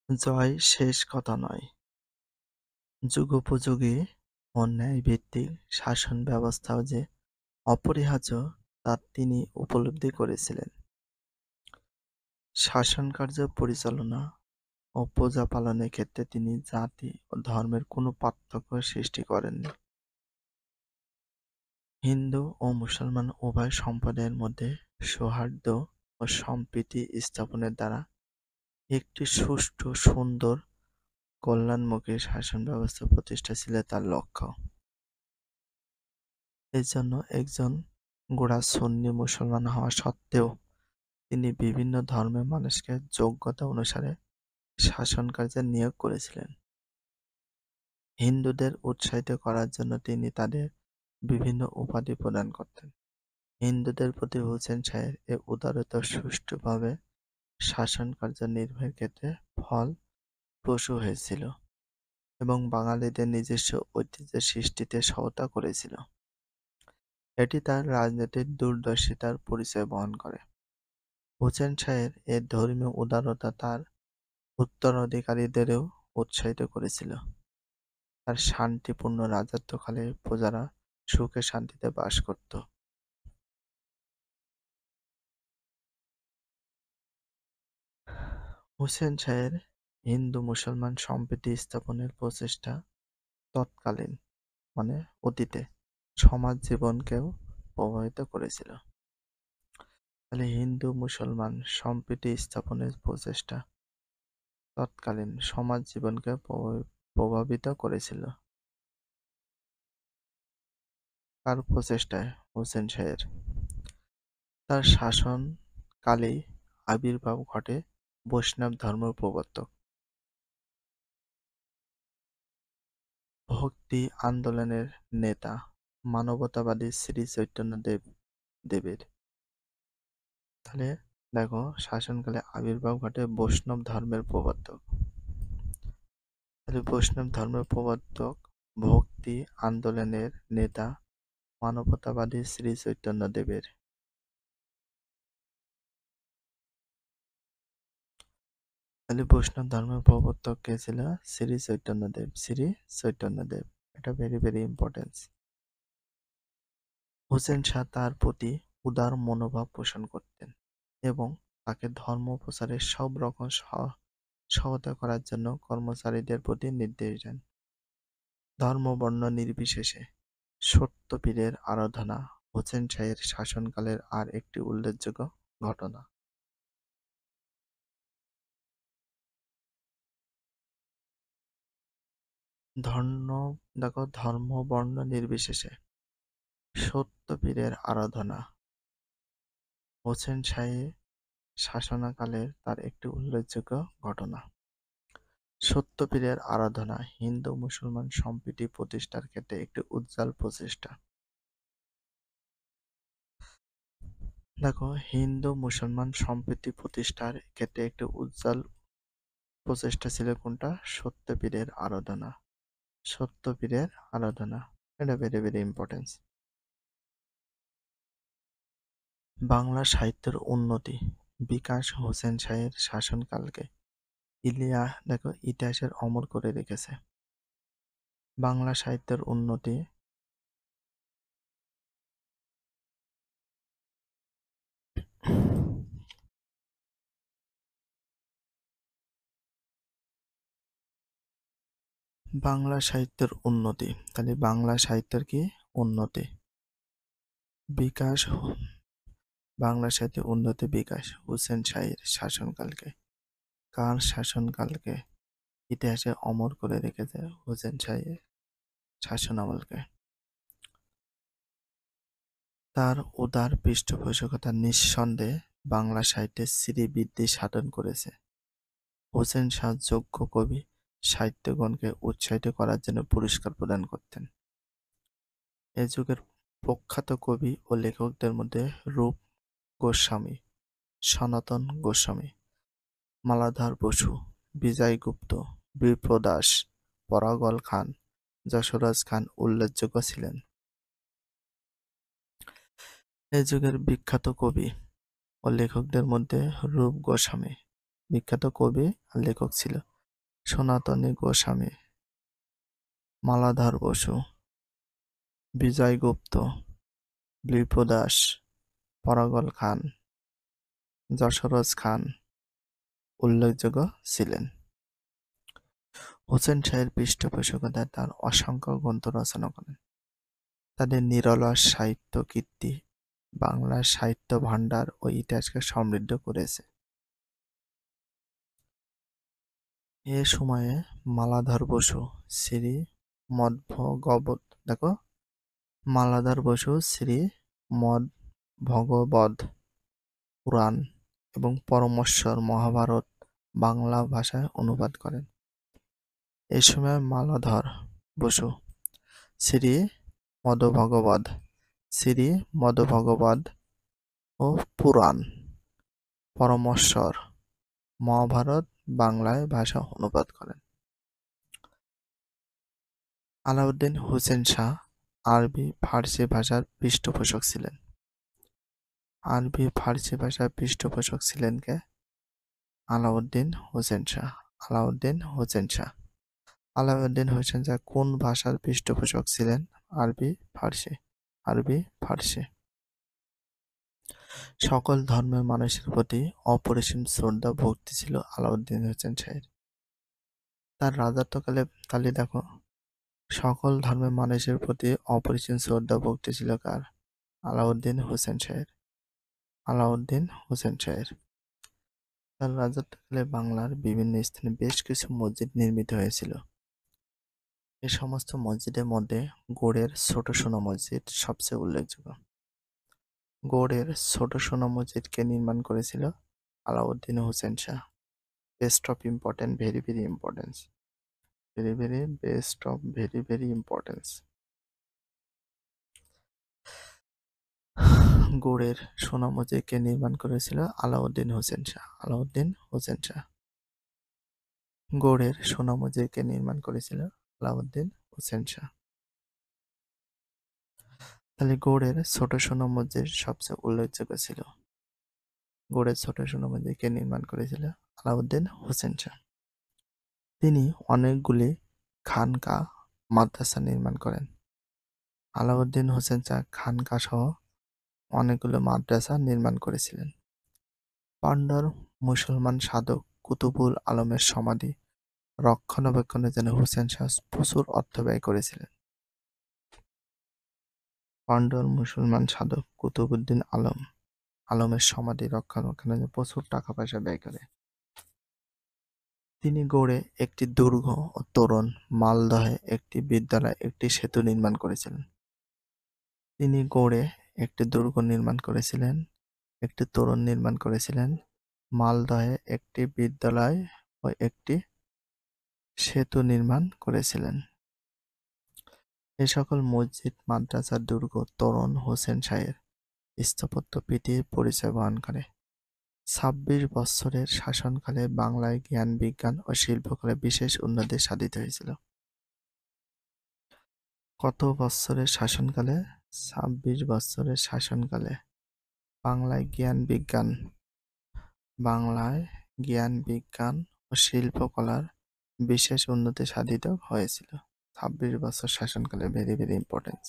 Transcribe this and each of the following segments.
জয় শেষ কথা নয়। যুগোপযোগী ও ন্যায়ভিত্তিক শাসন ব্যবস্থাও যে অপরিহার্য তা তিনি উপলব্ধি করেছিলেন। শাসনকার্য পরিচালনা ও প্রজা পালনের ক্ষেত্রে তিনি জাতি ও ধর্মের কোনো পার্থক্য সৃষ্টি করেননি। হিন্দু ও মুসলমান উভয় সম্প্রদায়ের মধ্যে সৌহার্দ্য ও সম্প্রীতি স্থাপনের দ্বারা একটি সুষ্ঠু, সুন্দর, কল্যাণমুখী শাসন ব্যবস্থা প্রতিষ্ঠা ছিল তার লক্ষ্য। এজন্য একজন গোঁড়া সুন্নি মুসলমান হওয়া সত্ত্বেও তিনি বিভিন্ন ধর্মের মানুষকে যোগ্যতা অনুসারে শাসনকার্যে নিয়োগ করেছিলেন। হিন্দুদের উৎসাহিত করার জন্য তিনি তাদের বিভিন্ন উপাধি প্রদান করতেন। হিন্দুদের প্রতি হোসেন শাহের এ উদারতা সুষ্ঠুভাবে শাসনকার্য নির্বাহের ক্ষেত্রে ফলপ্রসূ হয়েছিল এবং বাঙালিদের নিজস্ব ঐতিহ্য সৃষ্টিতে সহায়তা করেছিল। এটি তার রাজনীতির দূরদর্শিতার পরিচয় বহন করে। হোসেন শাহের এ ধর্মীয় উদারতা তার উত্তরাধিকারীদেরও উৎসাহিত করেছিল। তার শান্তিপূর্ণ রাজত্বকালে প্রজারা সুখে শান্তিতে বাস করত। হোসেন শাহের হিন্দু-মুসলমান সম্প্রীতি স্থাপনের প্রচেষ্টা তৎকালীন মানে অতীতে সমাজ জীবনকেও প্রভাবিত করেছিল। তাহলে হিন্দু-মুসলমান সম্প্রীতি স্থাপনের প্রচেষ্টা তৎকালীন সমাজ জীবনকে প্রভাবিত করেছিল। কার প্রচেষ্টায়? হোসেন শাহের। তার শাসনকালেই আবির্ভাব ঘটে বৈষ্ণব ধর্মের প্রবর্তক। ভক্তি আন্দোলনের নেতা মানবতাবাদী শ্রী চৈতন্য দেবের। তাহলে দেখো শাসনকালে আবির্ভাব ঘটে বৈষ্ণব ধর্মের প্রবর্তক। তাহলে বৈষ্ণব ধর্মের প্রবর্তক ভক্তি আন্দোলনের নেতা মানবতাবাদী শ্রী চৈতন্য দেবের। তাহলে বৈষ্ণব ধর্মের প্রবর্তক কে ছিল? শ্রী চৈতন্য দেব। শ্রী চৈতন্য দেব, এটা very very importance. Hossain Shah তার প্রতি উদার মনোভাব পোষণ করতেন এবং তাকে ধর্ম প্রচারের সব রকম সহায়তা করার জন্য কর্মচারীদের প্রতি নির্দেশ দেন। ধর্ম বর্ণ নির্বিশেষে সত্যপীরের আরাধনা হোসেন শাহের শাসনকালের আর একটি উল্লেখযোগ্য ঘটনা। ধর্ম দেখো ধর্ম বর্ণ নির্বিশেষে সত্যপীরের আরাধনা হোসেন শাহের শাসনকালের তার একটি উল্লেখযোগ্য ঘটনা। সত্যপীরের আরাধনা হিন্দু মুসলমান সম্প্রীতি প্রতিষ্ঠার ক্ষেত্রে একটি উজ্জ্বল প্রচেষ্টা। দেখো হিন্দু মুসলমান সম্প্রীতি প্রতিষ্ঠার ক্ষেত্রে একটি উজ্জ্বল প্রচেষ্টা ছিল কোনটা? সত্যপীরের আরাধনা। সত্যপীরের আরাধনা, এটা ভেরি ভেরি ইম্পর্টেন্স। বাংলা সাহিত্যের উন্নতি বিকাশ হোসেন শাহের শাসনকালকে দেখো ইতিহাসের অমর করে রেখেছে। বাংলা সাহিত্যের উন্নতি বাংলা সাহিত্যের উন্নতি, তাহলে বাংলা সাহিত্যের কি উন্নতি বিকাশ বাংলা সাহিত্যের উন্নতি বিকাশ হোসেন শাহের শাসনকালকে। কার শাসনকালকে ইতিহাসে অমর করে রেখেছে? হোসেন শাহের শাসনামলকে। তার উদার পৃষ্ঠপোষকতা নিঃসন্দেহে বাংলা সাহিত্যের শ্রীবৃদ্ধি সাধন করেছে। হোসেন শাহ যোগ্য কবি সাহিত্যগণকে উৎসাহিত করার জন্য পুরস্কার প্রদান করতেন। এ যুগের প্রখ্যাত কবি ও লেখকদের মধ্যে রূপ গোস্বামী, সনাতন গোস্বামী, মালাধর বসু, বিজয় গুপ্ত, বিপ্রদাস, পরাগল খান, যশোরাজ খান উল্লেখযোগ্য ছিলেন। এ যুগের বিখ্যাত কবি ও লেখকদের মধ্যে রূপ গোস্বামী বিখ্যাত কবি আর লেখক ছিল। সনাতনী গোস্বামী, মালাধর বসু, বিজয় গুপ্ত, বিপ্র দাস, পরাগল খান, যশোরজ খান উল্লেখযোগ্য ছিলেন। হোসেন শাহের পৃষ্ঠপোষকতায় তার অসংখ্য গ্রন্থ রচনা করেন। তাদের নিরলস সাহিত্য কীর্তি বাংলার সাহিত্য ভাণ্ডার ও ইতিহাসকে সমৃদ্ধ করেছে। এ সময়ে মালাধর বসু শ্রী মালাধর বসু শ্রী মদ্ভগবৎ পুরাণ এবং পরমেশ্বর মহাভারত বাংলা ভাষায় অনুবাদ করেন। এ সময় মালাধর বসু শ্রী মদ্ভগবৎ ও পুরাণ পরমেশ্বর মহাভারত বাংলায় ভাষা অনুবাদ করেন। আলাউদ্দিন হোসেন শাহ আরবি ফার্সি ভাষার পৃষ্ঠপোষক ছিলেন। আরবি ফার্সি ভাষার পৃষ্ঠপোষক ছিলেন কে? আলাউদ্দিন হোসেন শাহ। আলাউদ্দিন হোসেন শাহ কোন ভাষার পৃষ্ঠপোষক ছিলেন? আরবি ফার্সি। সকল ধর্মের মানুষের প্রতি অপরিসীম শ্রদ্ধা ভক্তি ছিল আলাউদ্দিন হোসেন শাহের। তার রাজত্বকালে তাহলে দেখো, সকল ধর্মের মানুষের প্রতি অপরিসীম শ্রদ্ধা ভক্তি ছিল কার? আলাউদ্দিন হোসেন শাহের। তার রাজত্বকালে বাংলার বিভিন্ন স্থানে বেশ কিছু মসজিদ নির্মিত হয়েছিল। এ সমস্ত মসজিদের মধ্যে গৌড়ের ছোট সোনা মসজিদ সবচেয়ে উল্লেখযোগ্য। গৌড়ের ছোট সোনা মসজিদ কে নির্মাণ করেছিল? Alauddin Hussain Shah. Best of importance, very importance. গৌড়ের সোনা মসজিদ কে নির্মাণ করেছিল? আলাউদ্দিন হোসেন শাহ। গৌড়ের সোনা মসজিদ কে নির্মাণ করেছিল? আলাউদ্দিন হোসেন শাহ। তাহলে গৌড়ের ছোট সোনা মসজিদ সবচেয়ে উল্লেখযোগ্য ছিল। গৌড়ের ছোট সোনা মসজিদ কে নির্মাণ করেছিল? আলাউদ্দিন হোসেন শাহ। তিনি অনেকগুলি খানকা মাদ্রাসা নির্মাণ করেন। আলাউদ্দিন হোসেন শাহ খানকা সহ অনেকগুলো মাদ্রাসা নির্মাণ করেছিলেন। পান্ডার মুসলমান সাধক কুতুবুল আলমের সমাধি রক্ষণাবেক্ষণের জন্য হোসেন শাহ প্রচুর অর্থ ব্যয় করেছিলেন। পান্ডার মুসলমান সাধক কুতুবুদ্দিন আলমের সমাধি রক্ষণাবেক্ষণের জন্য প্রচুর টাকা পয়সা ব্যয় করে। তিনি গৌড়ে একটি দুর্গ ও তোরণ, মালদহে একটি বিদ্যালয়, একটি সেতু নির্মাণ করেছিলেন। তিনি গৌড়ে একটি দুর্গ নির্মাণ করেছিলেন, একটি তোরণ নির্মাণ করেছিলেন, মালদহে একটি বিদ্যালয় ও একটি সেতু নির্মাণ করেছিলেন। এ সকল মসজিদ, মাদ্রাসা, দুর্গ, তোরণ হোসেন শাহের স্থাপত্য প্রীতির পরিচয় বহন করে। ২৬ বৎসরের শাসনকালে বাংলায় জ্ঞান, বিজ্ঞান ও শিল্পকলা বিশেষ উন্নতি সাধিত হয়েছিল। কত বৎসরের শাসনকালে? ২৬ বৎসরের শাসনকালে বাংলায় জ্ঞান, বিজ্ঞান ও শিল্পকলার বিশেষ উন্নতি সাধিত হয়েছিল। ২৬ বছর শাসনকালে, ভেরি ইম্পর্টেন্ট।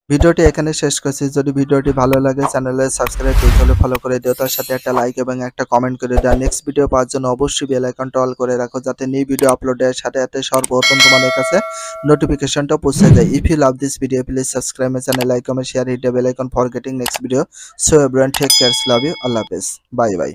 ভিডিওটি এখানে শেষ করছি। যদি ভিডিওটি ভালো লাগে চ্যানেলে সাবস্ক্রাইব করে ফলো করে দিও, তার সাথে একটা লাইক এবং একটা কমেন্ট করে দাও। নেক্সট ভিডিও পাওয়ার জন্য অবশ্যই বেল আইকনটা অল করে রাখো, যাতে নিউ ভিডিও আপলোডের সাথে সাথে সর্বপ্রথম তোমাদের কাছে নোটিফিকেশনটা পৌঁছে যায়। If you love this video, please subscribe my channel, like, comment, share, hit the bell icon for getting next video. So everyone, take care, love you, আল্লাহ হাফেজ, বাই।